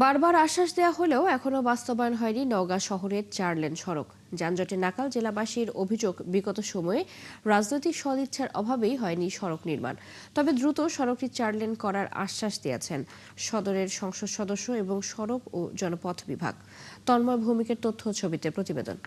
বারবার আশ্বাস দেওয়া হলেও এখনো বাস্তবায়ন হয়নি নওগাঁ শহরের 4 লেন সড়ক। যানজটে নাকাল জেলাবাসীর অভিযোগ, বিগত সময়ে রাজনৈতিক সদিচ্ছার অভাবেই হয়নি সড়ক নির্মাণ। তবে দ্রুত সড়কটি 4 লেন করার আশ্বাস দিয়েছেন সদরের সংসদ সদস্য এবং সড়ক ও জনপথ বিভাগ। তন্ময় ভৌমিকের তথ্য ছবিতে প্রতিবেদন।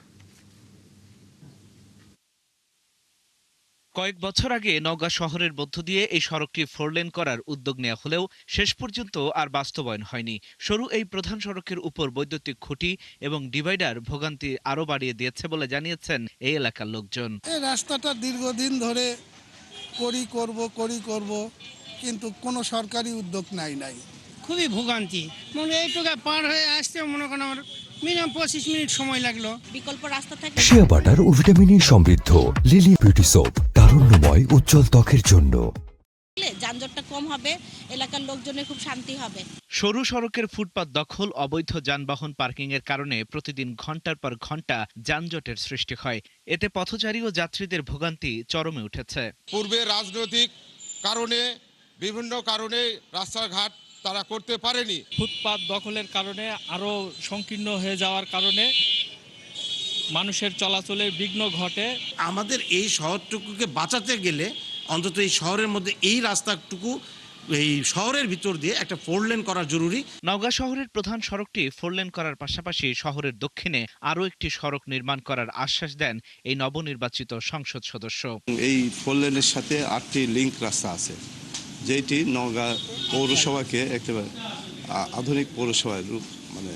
কয়েক বছর আগে নওগাঁ শহরের মধ্য দিয়ে এই সড়কটি 4 লেন করার উদ্যোগ নেওয়া হলেও শেষ পর্যন্ত আর বাস্তবায়ন হয়নি। সরু এই প্রধান সড়কের উপর বৈদ্যুতিক খুঁটি এবং ডিভাইডার ভোগান্তি আরও বাড়িয়ে দিয়েছে বলে জানিয়েছেন এই এলাকার লোকজন। এই রাস্তাটা দীর্ঘদিন ধরে করব কিন্তু কোনো সরকারি উদ্যোগ নাই। খুবই ভোগান্তি, এইটুকু পার হয়ে আসতে মনে করেন আমার মিনিমাম 25 মিনিট সময় লাগলো। বিকল্প রাস্তা থাকে। শিয়া বাটার ও ভিটামিন সমৃদ্ধ লিলি বিউটি সোপ, তারুণ্যময় উজ্জ্বল ত্বকের জন্য। যানজটটা কম হবে, এলাকার লোকজনের খুব শান্তি হবে। সরু সড়কের ফুটপাত দখল, অবৈধ যানবাহন পার্কিং এর কারণে প্রতিদিন ঘন্টার পর ঘন্টা যানজটের সৃষ্টি হয়। এতে পথচারী ও যাত্রীদের ভোগান্তি চরমে উঠেছে। পূর্বে রাজনৈতিক কারণে বিভিন্ন কারণে রাস্তাঘাট তারা করতে পারেনি। ফুটপাত দখলের কারণে আরো সংকীর্ণ হয়ে যাওয়ার কারণে মানুষের চলাচলে বিঘ্ন ঘটে। আমাদের এই শহরটুকুকে বাঁচাতে গেলে অন্তত এই শহরের মধ্যে এই রাস্তাটুকু এই শহরের ভিতর দিয়ে একটা 4 লেন করা জরুরি। নওগাঁ শহরের প্রধান সড়কটি 4 লেন করার পাশাপাশি শহরের দক্ষিণে আরও একটি সড়ক নির্মাণ করার আশ্বাস দেন এই নবনির্বাচিত সংসদ সদস্য। এই 4 লেনের সাথে 8টি লিংক রাস্তা আছে, যেটি নওগাঁ পৌরসভাকে একেবারে আধুনিক পৌরসভার রূপ, মানে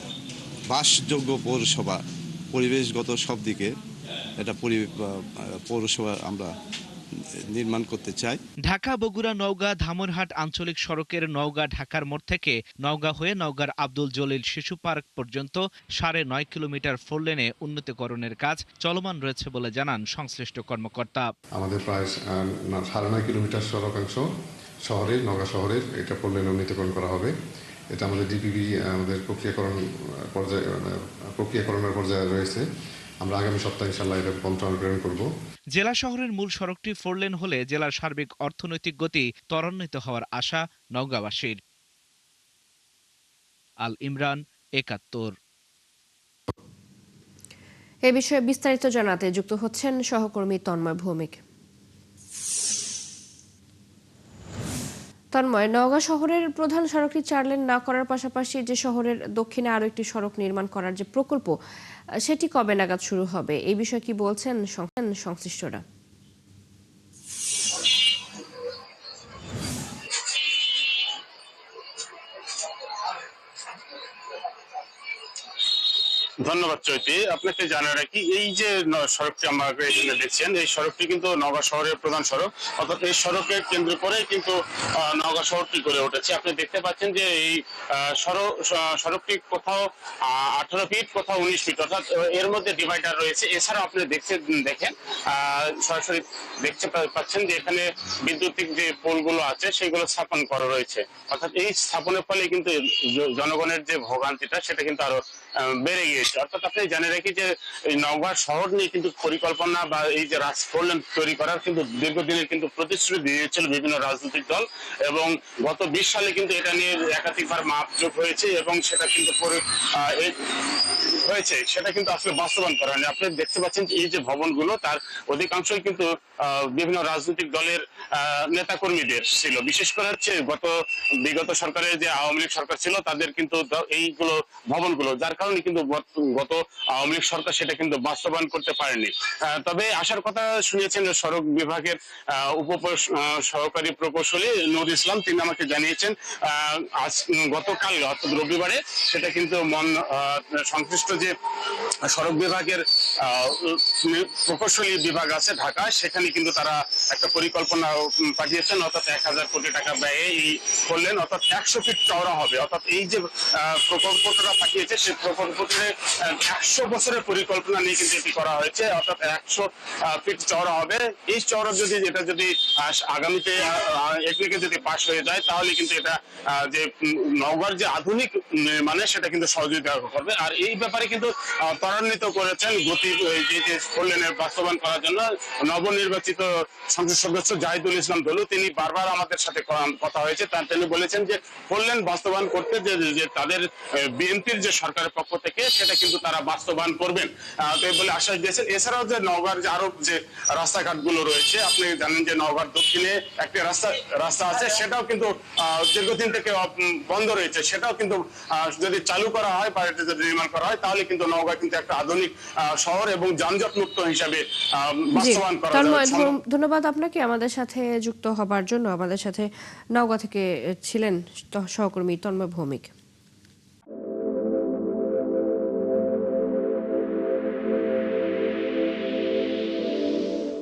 বাসযোগ্য পৌরসভা, পরিবেশগত সব দিকে এটা পৌরসভা আমরা নির্মাণ করতে চাই। ঢাকা, বগুড়া, নওগাঁ, ধামরহাট আঞ্চলিক সড়কের নওগাঁ ঢাকার মোড় থেকে নওগাঁ হয়ে নওগাঁর আব্দুল জলিল শিশু পার্ক পর্যন্ত 9.5 কিলোমিটার 4 লেনে উন্নতিকরণের কাজ চলমান রয়েছে বলে জানান সংশ্লিষ্ট কর্মকর্তা। আমাদের প্রায় 9.5 কিলোমিটার সড়কাংশ শহরের, নওগাঁ শহরের এটা 4 লেনে উন্নীতকরণ করা হবে। এটা আমাদের ডিপিবি আমাদের প্রক্রিয়াকরণের পর্যায়ে রয়েছে। আমরা আগামী সপ্তাহে ইনশাআল্লাহ এটা কন্ট্রোল প্রেরণ করব। জেলা শহরের মূল সড়কটি 4 লেন হলে জেলার সার্বিক অর্থনৈতিক গতি ত্বরান্বিত হওয়ার আশা নওগাঁবাসীর। আল ইমরান, 71। এ বিষয়ে বিস্তারিত জানাতে যুক্ত হচ্ছেন সহকর্মী তন্ময় ভৌমিক। তন্ময়, নওগাঁ শহরের প্রধান সড়কটি 4 লেন না করার পাশাপাশি যে শহরের দক্ষিণে আরো একটি সড়ক নির্মাণ করার যে প্রকল্প, সেটি কবে নাগাদ শুরু হবে, এই বিষয়ে কি বলছেন সংশ্লিষ্টরা? ধন্যবাদ চৈতি। আপনাকে জানা রাখি, এই যে সড়কটি আমরা এখানে দেখছেন, এই সড়কটি কিন্তু নওগাঁ শহরের প্রধান সড়ক, অর্থাৎ এই সড়ককে কেন্দ্র করে কিন্তু নওগাঁ শহরটি গড়ে উঠেছে। আপনি দেখতে পাচ্ছেন যে এই সড়কটি কোথাও 18 ফিট, কোথাও 19 ফিট, অর্থাৎ এর মধ্যে ডিভাইডার রয়েছে। এছাড়াও আপনি দেখেন সরাসরি দেখতে পাচ্ছেন যে এখানে বৈদ্যুতিক যে পোলগুলো আছে সেগুলো স্থাপন করা রয়েছে। অর্থাৎ এই স্থাপনের ফলে কিন্তু জনগণের যে ভোগান্তিটা সেটা কিন্তু আরো বেড়ে গিয়েছে। অর্থাৎ আপনি জানে রাখি যে এই নওগাঁ শহর নিয়ে কিন্তু পরিকল্পনা বা এই যে 4 লেন তৈরি করার কিন্তু দীর্ঘদিনের কিন্তু প্রতিশ্রুতি দিয়েছিল বিভিন্ন রাজনৈতিক দল, এবং গত 20 সালে কিন্তু এটা নিয়ে একাধিকবার মাপজোক হয়েছে এবং সেটা কিন্তু সেটা কিন্তু আসলে বাস্তবায়ন করা হয়নি। আপনি দেখতে পাচ্ছেন এই যে ভবনগুলো, তার অধিকাংশই কিন্তু বিভিন্ন রাজনৈতিক দলের নেতাকর্মীদের ছিল। বিশেষ করে হচ্ছে বিগত সরকারের যে আওয়ামী লীগ সরকার ছিল তাদের কিন্তু এইগুলো ভবনগুলো, যার কারণে কিন্তু গত আওয়ামী লীগ সরকার সেটা কিন্তু বাস্তবায়ন করতে পারেনি। তবে আসার কথা শুনিয়েছেন সড়ক বিভাগের সহকারী প্রকৌশলী নূর ইসলাম, তিনি আমাকে জানিয়েছেন গতকাল অর্থাৎ রবিবারে সেটা কিন্তু সংশ্লিষ্ট যে সড়ক বিভাগের প্রকৌশলী বিভাগ আছে ঢাকা, সেখানে কিন্তু তারা একটা পরিকল্পনা পাঠিয়েছেন, অর্থাৎ 1000 কোটি টাকা ব্যয়ে এই করলেন, অর্থাৎ 100 ফিট চওড়া হবে। অর্থাৎ এই যে প্রকল্পটা পাঠিয়েছে সেই প্রকল্পটি 100 বছরের পরিকল্পনা নিয়ে কিন্তু এটি করা হয়েছে, অর্থাৎ 100 ফিট চওড়া হবে। এই চওড়া যদি আগামীতে এগুলিকে যদি পাশ হয়ে যায় তাহলে কিন্তু এটা যে নওগাঁর যে আধুনিক নির্মাণে সেটা কিন্তু সহযোগিতা করবে। আর এই ব্যাপারে কিন্তু ত্বরান্বিত করেছেন গতি যে 4 লেনের বাস্তবায়ন করার জন্য নবনির্বাচিত সংসদ সদস্য জাহিদুল ইসলাম দলু, তিনি বারবার আমাদের সাথে কথা হয়েছে, তিনি বলেছেন যে 4 লেন বাস্তবায়ন করতে যে তাদের বিএনপির যে সরকারের পক্ষ থেকে সেটা কিন্তু তারা বাস্তবায়ন করবেন বলে আশ্বাস দিয়েছেন। এছাড়াও যে নওগাঁর যে আরো যে রাস্তাঘাটগুলো রয়েছে, আপনি জানেন যে নওগাঁর দক্ষিণে একটি রাস্তা আছে, সেটাও কিন্তু দীর্ঘদিন থেকে বন্ধ রয়েছে, সেটাও কিন্তু যদি চালু করা হয় বা এটা যদি নির্মাণ করা হয় তাহলে কিন্তু নওগাঁ কিন্তু একটা আধুনিক শহর এবং যানজট মুক্ত হিসাবে বাস্তবায়ন করা যাবে। ধন্যবাদ আপনাকে আমাদের সাথে যুক্ত হবার জন্য। আমাদের সাথে নওগাঁ থেকে ছিলেন সহকর্মী তন্ময় ভৌমিক।